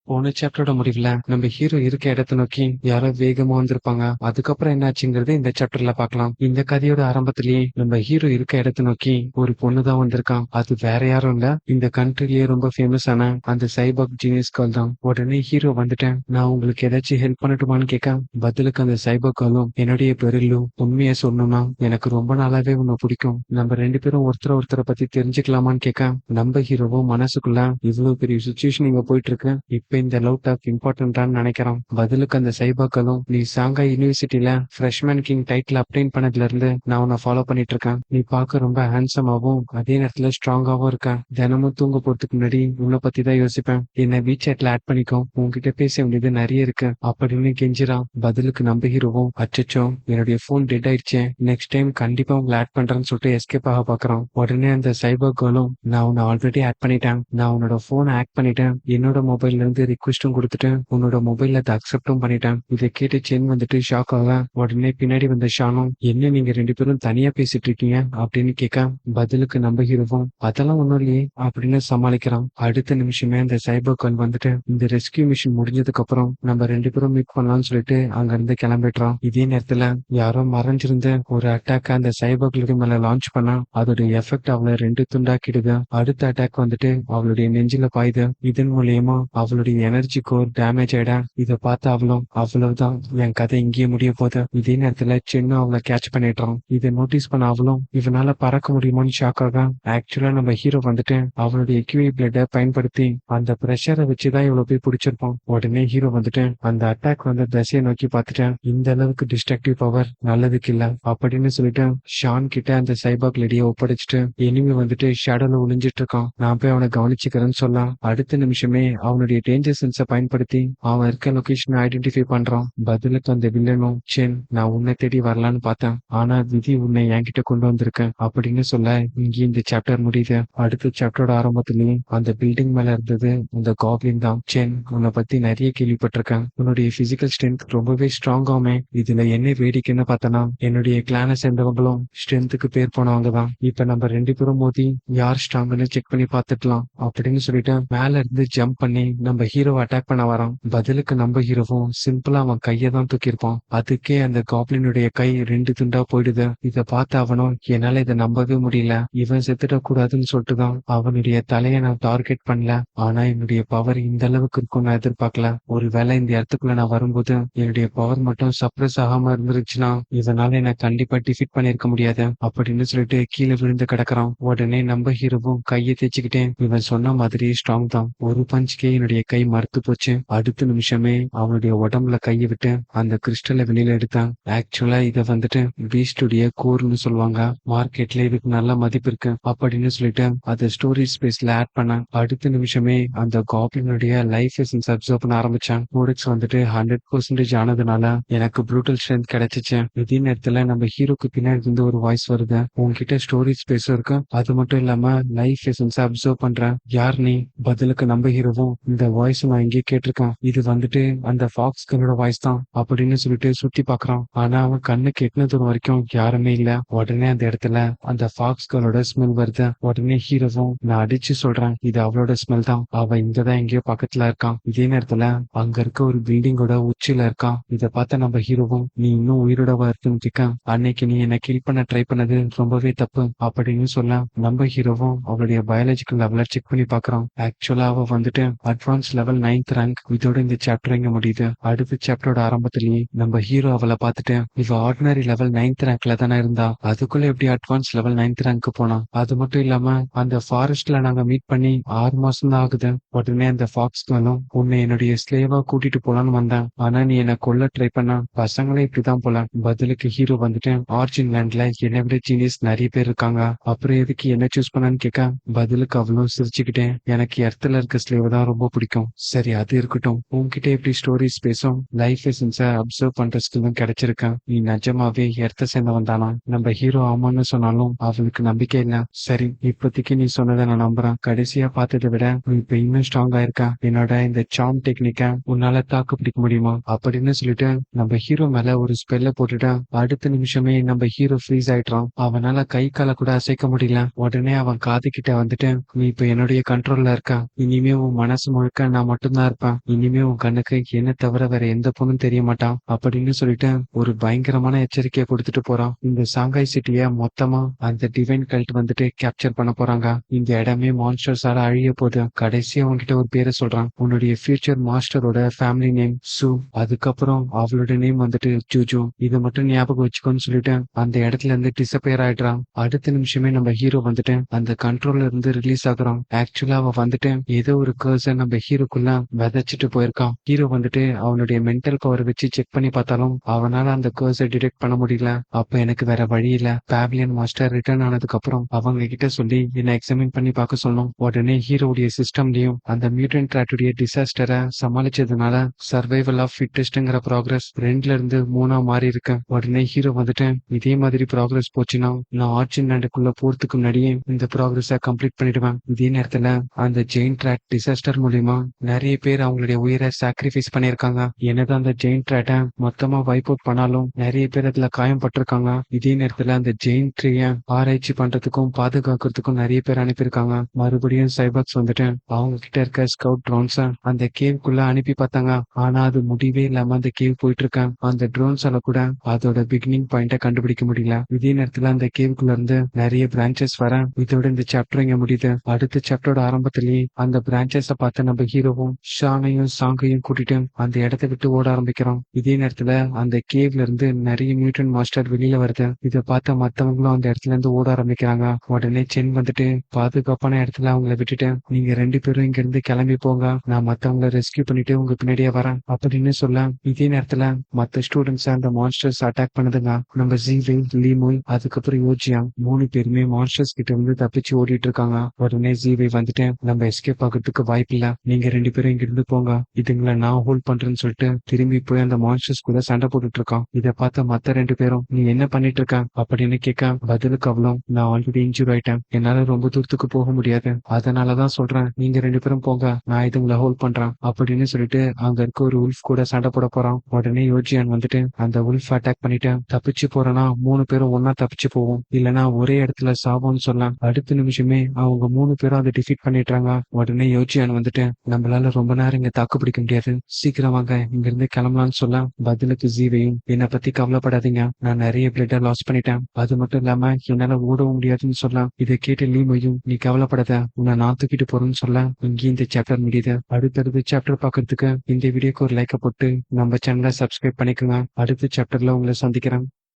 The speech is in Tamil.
போன சாப்டரோட முடிவுல நம்ம ஹீரோ இருக்க இடத்தை நோக்கி யாரோ வேகமா வந்திருப்பாங்க. அதுக்கப்புறம் என்னாச்சுங்கிறது இந்த சாப்டர்ல பார்க்கலாம். இந்த கதையோட ஆரம்பத்திலேயே நம்ம ஹீரோ இருக்க இடத்தை நோக்கி ஒரு பொண்ணுதான் வந்திருக்கான். அது வேற யாரும் இல்ல, இந்த கண்ட்ரிலேயே ரொம்ப ஃபேமஸான அந்த சைபாக் ஜீனியஸ் கால் தான். உடனே ஹீரோ வந்துட்டேன், நான் உங்களுக்கு ஏதாச்சும் ஹெல்ப் பண்ணட்டுமான்னு கேட்க, பதிலுக்கு அந்த சைபாக் காலும், என்னுடைய பேரு லூ, உண்மையை சொல்லணும்னா எனக்கு ரொம்ப நாளாவே உன்னை பிடிக்கும், நம்ம ரெண்டு பேரும் ஒருத்தரை பத்தி தெரிஞ்சுக்கலாமான்னு கேட்க, நம்ம ஹீரோவும் மனசுக்குள்ள இவ்வளவு பெரிய சுச்சுவேஷன் இங்க போயிட்டு இருக்கு, இப்ப இந்த லவ் டாக் இம்பார்ட்டன்டான்னு நினைக்கிறான். பதிலுக்கு அந்த சைபாக்களும், நீ சாங்காய் யூனிவர்சிட்டியில ஃப்ரெஷ்மேன் கிங் டைட்டில் அப்டைன் பண்ணதுல இருந்து நான் உன்னை ஃபாலோ பண்ணிட்டு இருக்கேன். நீ பார்க்க ரொம்ப ஹேண்ட்ஸமாவும் அதே நேரத்துல ஸ்ட்ராங்காவும் இருக்க. தினமும் தூங்க போறதுக்கு முன்னாடி உன்னை பத்தி தான் யோசிப்பேன். என்ன வீசாட்ல ஆட் பண்ணிக்கோ, உன்கிட்ட பேச வேண்டியது நிறைய இருக்கு அப்படின்னு கெஞ்சிரான். பதிலுக்கு நம்ம ஹீரோவும், அச்சச்சோ என்னுடைய போன் டெட் ஆயிடுச்சு, நெக்ஸ்ட் டைம் கண்டிப்பா உங்களை ஆட் பண்றேன்னு சொல்லிட்டு எஸ்கேப் ஆக பாக்குறான். உடனே அந்த சைபாக்களும், நான் உன்னை ஆல்ரெடி ஆட் பண்ணிட்டேன், நான் உன்னோட போனை ஆக்ட் பண்ணிட்டேன், என்னோட மொபைல்ல இருந்து ரிக்வெஸ்டும் கொடுத்துட்டேன், உன்னோட மொபைல்ல அதை அக்செப்டும் பண்ணிட்டேன். இதை கேட்டு சென் வந்துட்டு ஷாக் ஆக, உடனே பின்னாடி வந்த ஷானும், என்ன நீங்க ரெண்டு பேரும் தனியா பேசிட்டு இருக்கீங்க அப்படின்னு கேட்க, பதிலுக்கு நம்ம ஹீரோவும், அதெல்லாம் ஒண்ணும் இல்லையே அப்படின்னு சமாளிக்கிறான். அடுத்த நிமிஷமே அந்த சைபர் கால் வந்துட்டு, இந்த ரெஸ்கியூ மிஷன் முடிஞ்சதுக்கு அப்புறம் நம்ம ரெண்டு பேரும் மீட் பண்ணலாம்னு சொல்லிட்டு அங்க இருந்து கிளம்பிடுறான். இதே நேரத்துல யாரோ மறைஞ்சிருந்த ஒரு அட்டாக் அந்த சைபர்களுக்கு மேல லான்ச் பண்ணா, அதோட எஃபெக்ட் அவளை ரெண்டு துண்டாக்கிடுது. அடுத்த அட்டாக் வந்துட்டு அவளுடைய நெஞ்சில பாயுது. இதன் மூலியமா அவளுடைய எனர்ஜி கோர் டேமேஜ் ஆயிட, இதை பார்த்து அவளும், அவ்வளவுதான் என் கதை இங்கேயே முடிய போகுது. இதே நேரத்துல சின்ன அவளை கேட்ச் பண்ணிடுறான். இதை நோட்டீஸ் பண்ண அவளும், இவனால பறக்க முடியுமான்னு ஷாக் ஆக, ஆக்சுவலா நம்ம ஹீரோ வந்துட்டு அவளுடைய கியூஇ பிளட்டை பயன்படுத்தி அந்த பிரஷரை வச்சுதான் இவ்வளவு போய் பிடிச்சிருப்பான். உடனே ஹீரோ வந்துட்டு அந்த அட்டாக் வந்து தசையை நோக்கி பார்த்துட்டேன், இந்த அளவுக்கு டிஸ்ட்ரக்டிவ் பவர் நல்லதுக்கு இல்ல அப்படின்னு சொல்லிட்டு ஷான் கிட்ட அந்த சைபாக் லேடியை ஒப்படைச்சிட்டு, எனிமி வந்துட்டு ஷேடோல ஒளிஞ்சிட்டு இருக்கான், நான் போய் அவனை கவனிச்சுக்கிறேன்னு சொல்லலாம். அடுத்த நிமிஷமே அவனுடைய டேஞ்சர் சென்ஸை பயன்படுத்தி அவன் இருக்க லொகேஷனை ஐடென்டிஃபை பண்றான். பதிலுக்கு அந்த வில்லனும், சென் நான் உன்னை தேடி வரலான்னு பார்த்தேன், ஆனா விதி உன்னை என்கிட்ட கொண்டு வந்திருக்கேன் அப்படின்னு சொல்ல, இங்கே இந்த சாப்டர் முடியுது. அடுத்த சாப்டரோட ஆரம்பத்திலேயே அந்த பில்டிங் மேல இருந்தது அந்த காப்ளின் தான். சென் உன்னை பத்தி நிறைய கேள்விப்பட்டிருக்கேன், உன்னுடைய பிசிக்கல் ஸ்ட்ரென்த் ரொம்பவே ஸ்ட்ராங் ஆகுமே, இதுல என்ன வேடிக்கைன்னு பார்த்தனா என்னுடைய கிளானை சேர்ந்தவங்களும் ஸ்ட்ரென்த்துக்கு பேர் போனவங்க தான். இப்ப நம்ம ரெண்டு பேரும் மோதி யார் ஸ்ட்ராங்னு செக் பண்ணி பார்த்துக்கலாம் அப்படின்னு சொல்லிட்டு மேல இருந்து ஜம்ப் பண்ணி நம்ம ஹீரோவை அட்டாக் பண்ண வரான். பதிலுக்கு நம்ம ஹீரோவும் சிம்பிளா அவன் கையை தான் தூக்கியிருப்பான். அதுக்கே அந்த காப்ளினுடைய கை ரெண்டு துண்டா போயிடுது. இதை பார்த்து அவனும், என்னால இதை நம்பவே முடியல, இவன் செத்துடக் கூடாதுன்னு சொல்லிட்டு தான் அவனுடைய தலையை நான் டார்கெட் பண்ணல, ஆனா என்னுடைய பவர் இந்த அளவுக்கு இருக்கும் நான் எதிர்பார்க்கல. ஒருவேளை இந்த இடத்துக்குள்ள நான் வரும்போது என்னுடைய பவர் மட்டும் சப்ரஸ் ஆகாம இருந்துருச்சுன்னா இதனால என்ன கண்டிப்பா டிஃபீட் பண்ணிருக்க முடியாது அப்படின்னு சொல்லிட்டு கீழே விழுந்து கிடக்குறான். உடனே நம்ம ஹீரோவும் கையை தேய்ச்சிக்கிட்டேன், இவன் சொன்ன மாதிரி ஸ்ட்ராங் தான், ஒரு பஞ்சுக்கே என்னுடைய கை மறுத்து போச்சு. அடுத்த நிமிஷமே அவனுடைய உடம்புல கையை விட்டு அந்த கிறிஸ்டலை வெளியில எடுத்தான். ஆக்சுவலா இதை வந்துட்டு பீஸ்டுடைய கோர்னு சொல்லுவாங்க, மார்க்கெட்ல இதுக்கு நல்ல மதிப்பு இருக்கு அப்படின்னு சொல்லிட்டு அதை ஸ்டோரேஜ் ஸ்பேஸ்ல ஆட் பண்ண, அடுத்த நிமிஷமே அந்த காப்ளினுடைய லைஃப் எசன்ஸ் அப்சர்வ் பண்ண ஆரம்பிச்சான். கோடெக்ஸ் வந்துட்டு 100% ஆனதுனால எனக்கு ப்ரூட்டல் ஸ்ட்ரென்த் கிடைச்சிச்சு. இதே நேரத்துல நம்ம ஹீரோக்கு பின்னாடி இருந்து ஒரு வாய்ஸ் வருது, உன்கிட்ட ஸ்டோரேஜ் ஸ்பேஸ் இருக்கு, அது மட்டும் இல்லாம லைஃப் எசன்ஸ் அப்சர்வ் பண்றேன், யார் நீ? பதிலுக்கு நம்ம ஹீரோவும், இந்த வாய்ஸ் நான் எங்கேயே கேட்டிருக்கேன், இது வந்துட்டு அந்த ஃபாக்ஸ் கனோட வாய்ஸ் தான் அப்படின்னு சொல்லிட்டு சுத்தி பாக்குறான். ஆனா அவன் கண்ணு கெட்டின தூரம் வரைக்கும் யாருமே இல்ல. உடனே அந்த இடத்துல அந்த ஃபாக்ஸ் கனோட ஸ்மெல் வருது. உடனே ஹீரோவும், நான் அடிச்சு சொல்றேன், இது அவளோட ஸ்மெல் தான், அவ இங்கதான் எங்கேயோ பக்கத்துல இருக்கான். இதே நேரத்துல அங்க இருக்க ஒரு பில்டிங்கோட உச்சியில இருக்கான். இதை பார்த்த நம்ம ஹீரோவும், நீ இன்னும் உயிரோடவா இருக்குன்னு கேட்க, அன்னைக்கு நீ என்ன கில் பண்ண ட்ரை பண்ணது ரொம்பவே தப்பு அப்படின்னு சொல்ல, நம்ம ஹீரோவும் அவளுடைய பயாலஜிக்கல் லெவல செக் பண்ணி பாக்குறான். ஆக்சுவலா அவ வந்துட்டு அட்வான்ஸ் லெவல் 9th ரேங்க். இதோட இந்த சாப்டர் இங்க முடியுது. அடுத்த சாப்டரோட ஆரம்பத்திலேயே நம்ம ஹீரோ அவளை பார்த்துட்டு, இவ ஆர்டினரி லெவல் 9th ரேங்க்ல தானே இருந்தா, அதுக்குள்ள எப்படி அட்வான்ஸ் லெவல் 9th ரேங்க் போனா? அது மட்டும் இல்லாம அந்த ஃபாரஸ்ட்ல நாங்க மீட் பண்ணி 6 மாசம் தான் ஆகுது. உடனே அந்த ஃபாக்ஸ் மேலும், உன்னை என்னுடைய ஸ்லேவா கூட்டிட்டு போலான்னு வந்தேன், ஆனா நீ என்ன கொல்ல ட்ரை பண்ண, பசங்களே இப்படிதான் போல. பதிலுக்கு ஹீரோ வந்துட்டு, ஆர்ஜின் லேண்ட்ல என்னை விட ஜீனியஸ் நிறைய பேர் இருக்காங்க, அப்புறம் எதுக்கு என்ன சூஸ் பண்ணான்னு கேட்க, பதிலுக்கு அவளும் சிரிச்சுக்கிட்டேன், எனக்கு எர்த்துல இருக்க ஸ்லேவ் தான் ரொம்ப பிடிக்கும். சரி அது இருக்கட்டும், உன்கிட்ட எப்படி ஸ்டோரி ஸ்பேஸும் லைஃப் எசன்ஸை அப்சர்வ் பண்ற ஸ்கில்லும் கிடைச்சிருக்கேன், நீ நிஜமாவே எர்த்த சேர்ந்தவன் தானா? நம்ம ஹீரோ ஆமான்னு சொன்னாலும் அவளுக்கு நம்பிக்கை இல்ல. சரி இப்போதைக்கு நீ சொன்னதை நான் நம்புறேன், கடைசியா பார்த்ததை விட நீ இப்ப இன்னும் ஸ்ட்ராங்கா இருக்க, என்னோட இந்த சாம் டெக்னிக்க உன்னால தாக்கு பிடிக்க முடியுமா அப்படின்னு சொல்லிட்டு நம்ம ஹீரோ மேல ஒரு ஸ்பெல்ல போட்டுட்டா, அடுத்த நிமிஷமே நம்ம ஹீரோ ஃப்ரீஸ் ஆயிட்டான். அவனால கை கால கூட அசைக்க முடியல. உடனே அவன் காது கிட்ட வந்துட்டு, நீ இப்ப என்னுடைய கண்ட்ரோல்ல இருக்க, இனிமே உன் மனசு முழுக்க நான் மட்டும்தான் இருப்பேன். இனிமே உன் கண்ணுக்கு என்ன தவிர வேற எந்த பொண்ணும் தெரிய மாட்டான் அப்படின்னு சொல்லிட்டு ஒரு பயங்கரமான எச்சரிக்கையை கொடுத்துட்டு போறான். இந்த சாங்காய் சிட்டிய மொத்தமா அந்த டிவைன் கல்ட் வந்துட்டு கேப்சர் பண்ண போறாங்க. இந்த இடமே மான்ஸ்டர்ஸால அழிய போகுது. கடைசியா அவன்கிட்ட ஒரு பேரை சொல்றான். உன்னுடைய ஃபியூச்சர் மாஸ்டரோட ஃபேமிலி நேம் சு, அதுக்கப்புறம் அவளோட நேம் வந்துட்டு ஜூஜு. இதை மட்டும் ஞாபகம் வச்சுக்கோன்னு சொல்லிட்டு அந்த இடத்துல இருந்து டிசப்பியர் ஆயிடுறான். அடுத்த நிமிஷமே நம்ம ஹீரோ வந்துட்டு அந்த கண்ட்ரோல்ல இருந்து ரிலீஸ் ஆகுறான். ஆக்சுவலா அவன் வந்துட்டு ஏதோ ஒரு கர்ஸ நம்ம ஹீரோக்குள்ள விதைச்சிட்டு போயிருக்கான். ஹீரோ வந்துட்டு அவனுடைய மென்டல் பவர் வச்சு செக் பண்ணி பார்த்தாலும் அவனால அந்த கர்ஸை டிடெக்ட் பண்ண முடியல. அப்ப எனக்கு வேற வழி இல்ல. பாவிலியன் மாஸ்டர் ரிட்டர்ன் ஆனதுக்கு அப்புறம் அவங்க கிட்ட சொல்லி என்ன எக்ஸாமின் பண்ணி பார்க்க சொன்னோம். உடனே ஹீரோடைய சிஸ்டம்லயும் அந்த மியூட்டன்ட் ராட்டுடைய டிசாஸ்டரை சமாளிச்சதுனால சர்வைவல் ஆஃப் ஃபிட்டஸ்ட்ங்கிற ப்ராக்ரஸ் 2ல இருந்து 3ஆ மாறி இருக்கு. உடனே ஹீரோ வந்துட்டு இதே மாதிரி ப்ராக்ரஸ் போச்சுன்னா நான் ஆர்ச்சின் லேண்டுக்குள்ள போறதுக்கு முன்னாடியே இந்த ப்ராக்ரஸ கம்ப்ளீட் பண்ணிடுவேன். இதே நேரத்துல அந்த ஜெயின்ட் ராட் டிசாஸ்டர் மூலியமா நிறைய பேர் அவங்களுடைய உயிரை சாக்ரிஃபைஸ் பண்ணிருக்காங்க. என்னதான் அந்த ஜெயின்ட் ராட்டை மொத்தமா வைப் அவுட் பண்ணாலும் நிறைய பேர் அதுல காயம் பட்டிருக்காங்க. இதே நேரத்துல அந்த ஜெயின்ட் ட்ரீய ஆராய்ச்சி பண்றதுக்கும் பாதுகாக்கிறதுக்கும் நிறைய பேர் அனுப்பியிருக்காங்க. மறுபடியும் சைபாக்ஸ் வந்துட்டு அவங்க கிட்ட இருக்க ஸ்கவுட் ட்ரோன்ஸ அந்த கேவ்க்குள்ள அனுப்பி பார்த்தாங்க. ஆனா அது முடிவே இல்லாம அந்த கேவ் போயிட்டு இருக்காங்க. அந்த ட்ரோன்ஸால கூட அதோட பிகினிங் பாயிண்ட கண்டுபிடிக்க முடியல. இதே நேரத்துல அந்த கேவ்க்குள்ள இருந்து நிறைய பிரான்ச்சஸ் வர இதோட இந்த சாப்டர் இங்க முடியுது. அடுத்த சாப்டரோட ஆரம்பத்திலேயே அந்த பிரான்ச்சஸ பார்த்து நம்ம ஹீரோவும் ஷானையும் சாங்கையும் கூட்டிட்டு அந்த இடத்தை விட்டு ஓட ஆரம்பிக்கிறோம். இதே நேரத்துல அந்த கேவ்ல இருந்து நிறைய மியூட்டன்ட் மாஸ்டர் வெளியில வருது. இதை பார்த்த மத்தவங்களும் அந்த இடத்துல இருந்து ஓட ஆரம்பிக்கிறாங்க. உடனே சென் வந்துட்டு பாதுகாப்பான இடத்துல அவங்கள விட்டுட்டு நீங்க 2 பேரும் இங்க இருந்து கிளம்பி போங்க, நான் மத்தவங்களை ரெஸ்கியூ பண்ணிட்டு உங்க பின்னாடியே வரேன் அப்படின்னு சொல்ல இதே நேரத்துல மத்த ஸ்டூடெண்ட்ஸ் அந்த மான்ஸ்டர்ஸ் அட்டாக் பண்ணுதுங்க. நம்ம ஜீவே, லீமுய், அதுக்கப்புறம் யோஜியாங் 3 பேருமே மான்ஸ்டர்ஸ் கிட்ட இருந்து தப்பிச்சு ஓடிட்டு இருக்காங்க. உடனே ஜீவே வந்துட்டு நம்ம எஸ்கேப் ஆகிறதுக்கு வாய்ப்பு இல்ல, நீங்க 2 பேரும் இங்க இருந்து போங்க, இதுங்களை நான் ஹோல்ட் பண்றேன்னு சொல்லிட்டு திரும்பி போய் அந்த மான்ஸ்டர்ஸ் கூட சண்டை போட்டுட்டு இருக்கான். இதை பார்த்த மத்த 2 பேரும் நீ என்ன பண்ணிட்டு இருக்க அப்படின்னு கேட்க பதிலுக்கு அவளும் நான் ஆல்ரெடி இன்ஜூர் ஆயிட்டேன், என்னால ரொம்ப தூரத்துக்கு போக முடியாது, அதனாலதான் சொல்றேன் நீங்க 2 பேரும் போங்க, நான் இதுங்களை ஹோல்ட் பண்றேன் அப்படின்னு சொல்லிட்டு அங்க இருக்க ஒரு உல்ஃப் கூட சண்டை போட போறான். உடனே யோஜியான் வந்துட்டு அந்த உல்ஃப் அட்டாக் பண்ணிட்டு தப்பிச்சு போறேன்னா 3 பேரும் ஒன்னா தப்பிச்சு போவோம், இல்லனா ஒரே இடத்துல சாவோம்னு சொல்லலாம். அடுத்த நிமிஷமே அவங்க 3 பேரும் அதை டிஃபீட் பண்ணிடுறாங்க. உடனே யோஜியான் வந்துட்டு நம்மளால ரொம்ப நேரம் இங்க தாக்கு பிடிக்க முடியாது, சீக்கிரம் வாங்க இங்க இருந்து கிளம்பலாம்னு சொல்ல பதிலுக்கு ஜீவையும் என்னை பத்தி கவலைப்படாதீங்க, நான் நிறைய பிளட்ட லாஸ் பண்ணிட்டேன், அது மட்டும் இல்லாம என்னால ஓடவும் முடியாதுன்னு சொல்ல இதை கேட்டு லீமையும் நீ கவலைப்படாத உன்னை நான் தூக்கிட்டு போறேன்னு சொல்ல இங்கே இந்த சாப்டர் முடியுது. அடுத்தடுத்து சாப்டர் பாக்குறதுக்கு இந்த வீடியோக்கு ஒரு லைக்கை போட்டு நம்ம சேனலை சப்ஸ்கிரைப் பண்ணிக்கோங்க. அடுத்த சாப்டர்ல உங்களை சந்திக்கிறேன்.